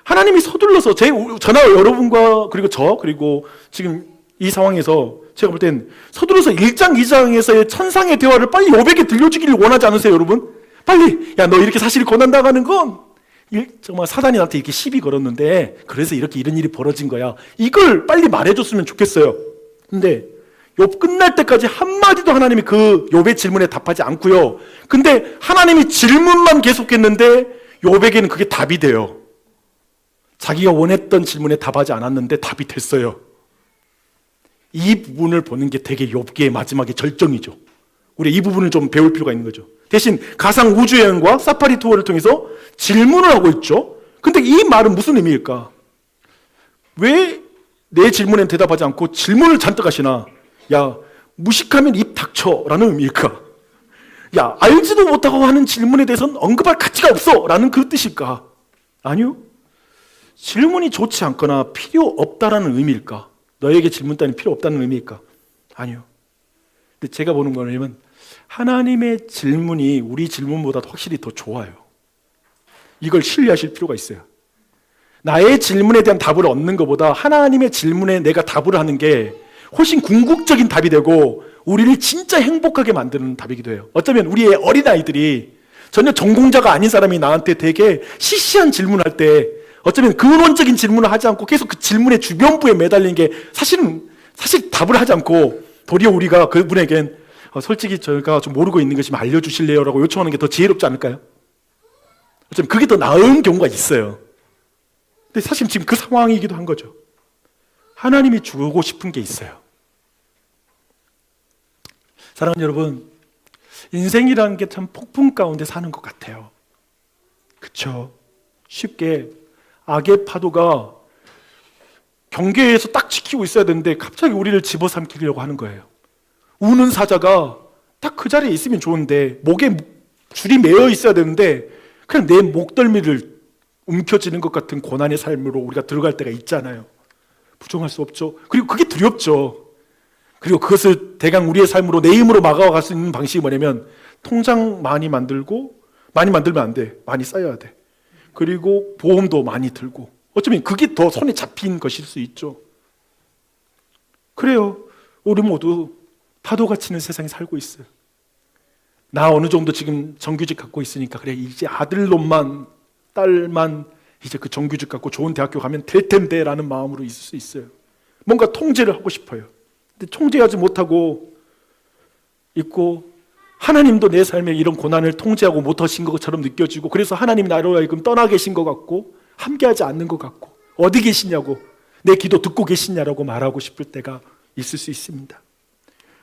Speaker 1: 하나님이 서둘러서 저나 여러분과 그리고 지금 이 상황에서 제가 볼 땐 서둘러서 1장 2장에서의 천상의 대화를 빨리 욥에게 들려주기를 원하지 않으세요, 여러분? 빨리 야 너 이렇게 사실이 고난당하는 건 정말 사단이 나한테 이렇게 시비 걸었는데 그래서 이렇게 이런 일이 벌어진 거야. 이걸 빨리 말해줬으면 좋겠어요. 근데 욥 끝날 때까지 한마디도 하나님이 그 욥의 질문에 답하지 않고요. 근데 하나님이 질문만 계속했는데 욥에게는 그게 답이 돼요. 자기가 원했던 질문에 답하지 않았는데 답이 됐어요. 이 부분을 보는 게 되게 욥기의 마지막의 절정이죠. 우리 이 부분을 좀 배울 필요가 있는 거죠. 대신 가상 우주여행과 사파리 투어를 통해서 질문을 하고 있죠. 근데 이 말은 무슨 의미일까? 왜 내 질문에 대답하지 않고 질문을 잔뜩 하시나? 야, 무식하면 입 닥쳐 라는 의미일까? 야, 알지도 못하고 하는 질문에 대해서는 언급할 가치가 없어 라는 그 뜻일까? 아니요. 질문이 좋지 않거나 필요 없다라는 의미일까? 너에게 질문 따윈 필요 없다는 의미일까? 아니요. 근데 제가 보는 거는 하나님의 질문이 우리 질문보다 확실히 더 좋아요. 이걸 신뢰하실 필요가 있어요. 나의 질문에 대한 답을 얻는 것보다 하나님의 질문에 내가 답을 하는 게 훨씬 궁극적인 답이 되고 우리를 진짜 행복하게 만드는 답이기도 해요. 어쩌면 우리의 어린아이들이 전혀 전공자가 아닌 사람이 나한테 되게 시시한 질문할 때 어쩌면 근원적인 질문을 하지 않고 계속 그 질문의 주변부에 매달리는 게 사실 답을 하지 않고 도리어 우리가 그분에겐 솔직히 저희가 좀 모르고 있는 것이면 알려주실래요? 라고 요청하는 게 더 지혜롭지 않을까요? 어쩌면 그게 더 나은 경우가 있어요. 근데 사실 지금 그 상황이기도 한 거죠. 하나님이 주고 싶은 게 있어요. 사랑하는 여러분, 인생이라는 게 참 폭풍 가운데 사는 것 같아요. 그쵸? 쉽게 악의 파도가 경계에서 딱 지키고 있어야 되는데 갑자기 우리를 집어삼키려고 하는 거예요. 우는 사자가 딱 그 자리에 있으면 좋은데 목에 줄이 매여 있어야 되는데 그냥 내 목덜미를 움켜쥐는 것 같은 고난의 삶으로 우리가 들어갈 때가 있잖아요. 부정할 수 없죠. 그리고 그게 두렵죠. 그리고 그것을 대강 우리의 삶으로 내 힘으로 막아갈 수 있는 방식이 뭐냐면 통장 많이 만들고, 많이 만들면 안 돼. 많이 쌓여야 돼. 그리고 보험도 많이 들고, 어쩌면 그게 더 손에 잡힌 것일 수 있죠. 그래요. 우리 모두 파도가 치는 세상에 살고 있어요. 나 어느 정도 지금 정규직 갖고 있으니까 그래, 이제 아들놈만 딸만 이제 그 정규직 갖고 좋은 대학교 가면 될 텐데 라는 마음으로 있을 수 있어요. 뭔가 통제를 하고 싶어요. 근데 통제하지 못하고 있고, 하나님도 내 삶에 이런 고난을 통제하고 못하신 것처럼 느껴지고, 그래서 하나님이 나로 하여금 떠나 계신 것 같고 함께하지 않는 것 같고, 어디 계시냐고, 내 기도 듣고 계시냐라고 말하고 싶을 때가 있을 수 있습니다.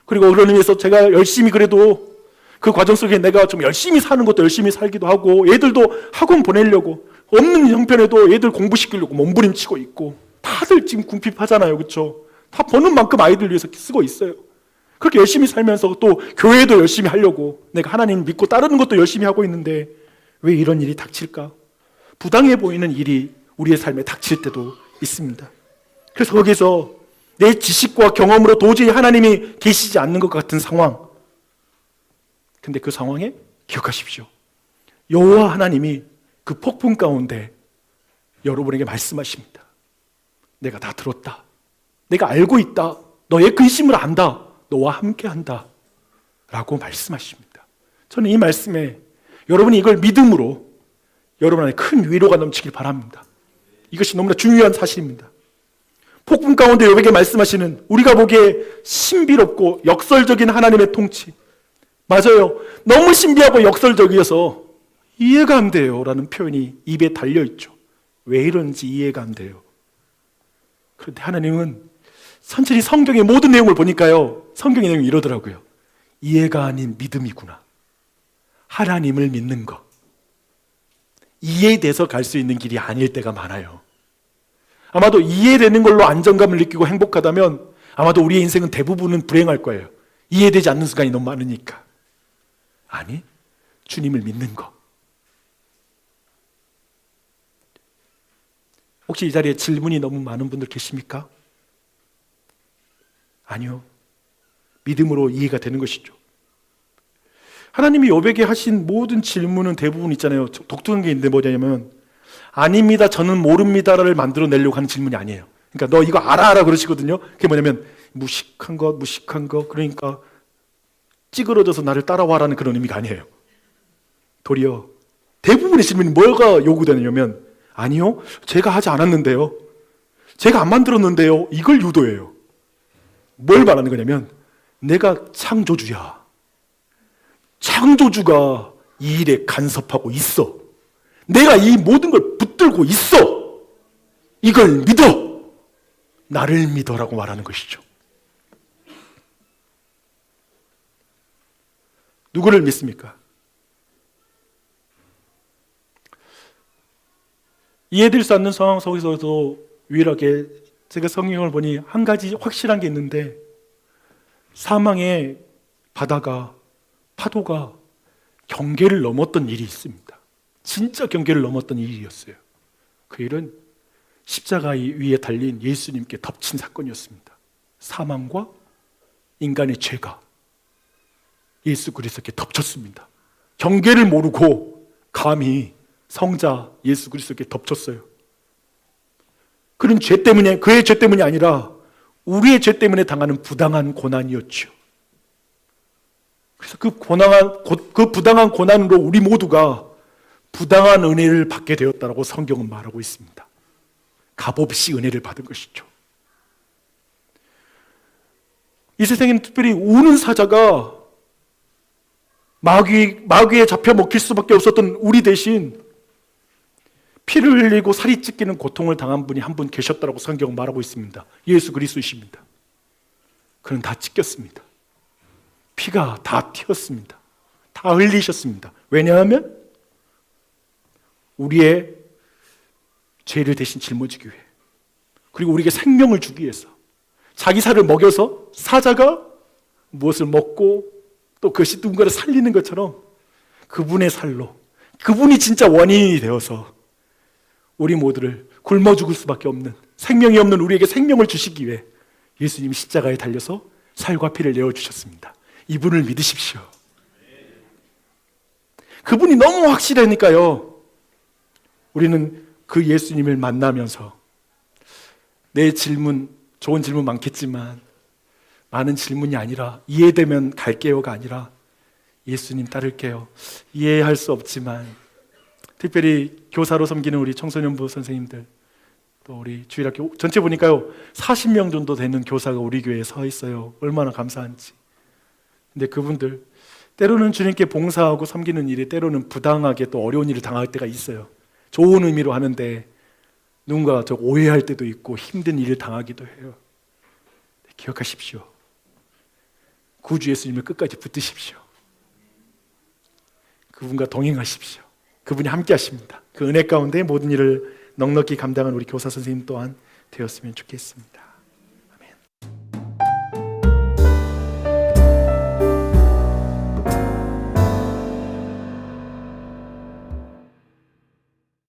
Speaker 1: 그리고 그런 의미에서 제가 열심히, 그래도 그 과정 속에 내가 좀 열심히 사는 것도 열심히 살기도 하고, 애들도 학원 보내려고, 없는 형편에도 애들 공부시키려고 몸부림치고 있고, 다들 지금 궁핍하잖아요. 그렇죠? 다 버는 만큼 아이들 위해서 쓰고 있어요. 그렇게 열심히 살면서 또 교회도 열심히 하려고, 내가 하나님 믿고 따르는 것도 열심히 하고 있는데 왜 이런 일이 닥칠까? 부당해 보이는 일이 우리의 삶에 닥칠 때도 있습니다. 그래서 거기서 내 지식과 경험으로 도저히 하나님이 계시지 않는 것 같은 상황, 근데 그 상황에 기억하십시오. 여호와 하나님이 그 폭풍 가운데 여러분에게 말씀하십니다. 내가 다 들었다. 내가 알고 있다. 너의 근심을 안다. 너와 함께한다. 라고 말씀하십니다. 저는 이 말씀에 여러분이 이걸 믿음으로 여러분 안에 큰 위로가 넘치길 바랍니다. 이것이 너무나 중요한 사실입니다. 폭풍 가운데 여러분에게 말씀하시는, 우리가 보기에 신비롭고 역설적인 하나님의 통치, 맞아요. 너무 신비하고 역설적이어서 이해가 안 돼요 라는 표현이 입에 달려있죠. 왜 이런지 이해가 안 돼요. 그런데 하나님은 천천히 성경의 모든 내용을 보니까요, 성경의 내용이 이러더라고요. 이해가 아닌 믿음이구나. 하나님을 믿는 것, 이해돼서 갈 수 있는 길이 아닐 때가 많아요. 아마도 이해되는 걸로 안정감을 느끼고 행복하다면 아마도 우리의 인생은 대부분은 불행할 거예요. 이해되지 않는 순간이 너무 많으니까. 아니, 주님을 믿는 것. 혹시 이 자리에 질문이 너무 많은 분들 계십니까? 아니요. 믿음으로 이해가 되는 것이죠. 하나님이 욥에게 하신 모든 질문은 대부분 있잖아요. 독특한 게 있는데 뭐냐면, 아닙니다, 저는 모릅니다를 만들어내려고 하는 질문이 아니에요. 그러니까 너 이거 알아 그러시거든요. 그게 뭐냐면 무식한 거, 그러니까 찌그러져서 나를 따라와라는 그런 의미가 아니에요. 도리어 대부분의 질문이 뭐가 요구되냐면, 아니요, 제가 하지 않았는데요, 제가 안 만들었는데요, 이걸 유도해요. 뭘 말하는 거냐면, 내가 창조주야. 창조주가 이 일에 간섭하고 있어. 내가 이 모든 걸 붙들고 있어. 이걸 믿어. 나를 믿어라고 말하는 것이죠. 누구를 믿습니까? 이해될 수 않는 상황 속에서도 유일하게 제가 성경을 보니 한 가지 확실한 게 있는데, 사망의 바다가, 파도가 경계를 넘었던 일이 있습니다. 진짜 경계를 넘었던 일이었어요. 그 일은 십자가 위에 달린 예수님께 덮친 사건이었습니다. 사망과 인간의 죄가 예수 그리스도께 덮쳤습니다. 경계를 모르고 감히 성자 예수 그리스도께 덮쳤어요. 그런 죄 때문에, 그의 죄 때문이 아니라 우리의 죄 때문에 당하는 부당한 고난이었죠. 그래서 그 부당한 고난으로 우리 모두가 부당한 은혜를 받게 되었다라고 성경은 말하고 있습니다. 값없이 은혜를 받은 것이죠. 이 세상에는 특별히 우는 사자가 마귀에 잡혀 먹힐 수밖에 없었던 우리 대신 피를 흘리고 살이 찢기는 고통을 당한 분이 한 분 계셨다고 성경은 말하고 있습니다. 예수 그리스도이십니다. 그는 다 찢겼습니다. 피가 다 튀었습니다. 다 흘리셨습니다. 왜냐하면 우리의 죄를 대신 짊어지기 위해, 그리고 우리에게 생명을 주기 위해서, 자기 살을 먹여서 사자가 무엇을 먹고 또 그것이 누군가를 살리는 것처럼 그분의 살로, 그분이 진짜 원인이 되어서 우리 모두를 굶어 죽을 수밖에 없는, 생명이 없는 우리에게 생명을 주시기 위해 예수님이 십자가에 달려서 살과 피를 내어주셨습니다. 이분을 믿으십시오. 그분이 너무 확실하니까요, 우리는 그 예수님을 만나면서 내 질문, 좋은 질문 많겠지만 많은 질문이 아니라 이해되면 갈게요가 아니라 예수님 따를게요. 이해할 수 없지만, 특별히 교사로 섬기는 우리 청소년부 선생님들, 또 우리 주일학교 전체 보니까요 40명 정도 되는 교사가 우리 교회에 서 있어요. 얼마나 감사한지. 근데 그분들 때로는 주님께 봉사하고 섬기는 일이 때로는 부당하게 또 어려운 일을 당할 때가 있어요. 좋은 의미로 하는데 누군가 저 오해할 때도 있고 힘든 일을 당하기도 해요. 기억하십시오. 구주 예수님을 끝까지 붙드십시오. 그분과 동행하십시오. 그분이 함께 하십니다. 그 은혜 가운데 모든 일을 넉넉히 감당한 우리 교사 선생님 또한 되었으면 좋겠습니다.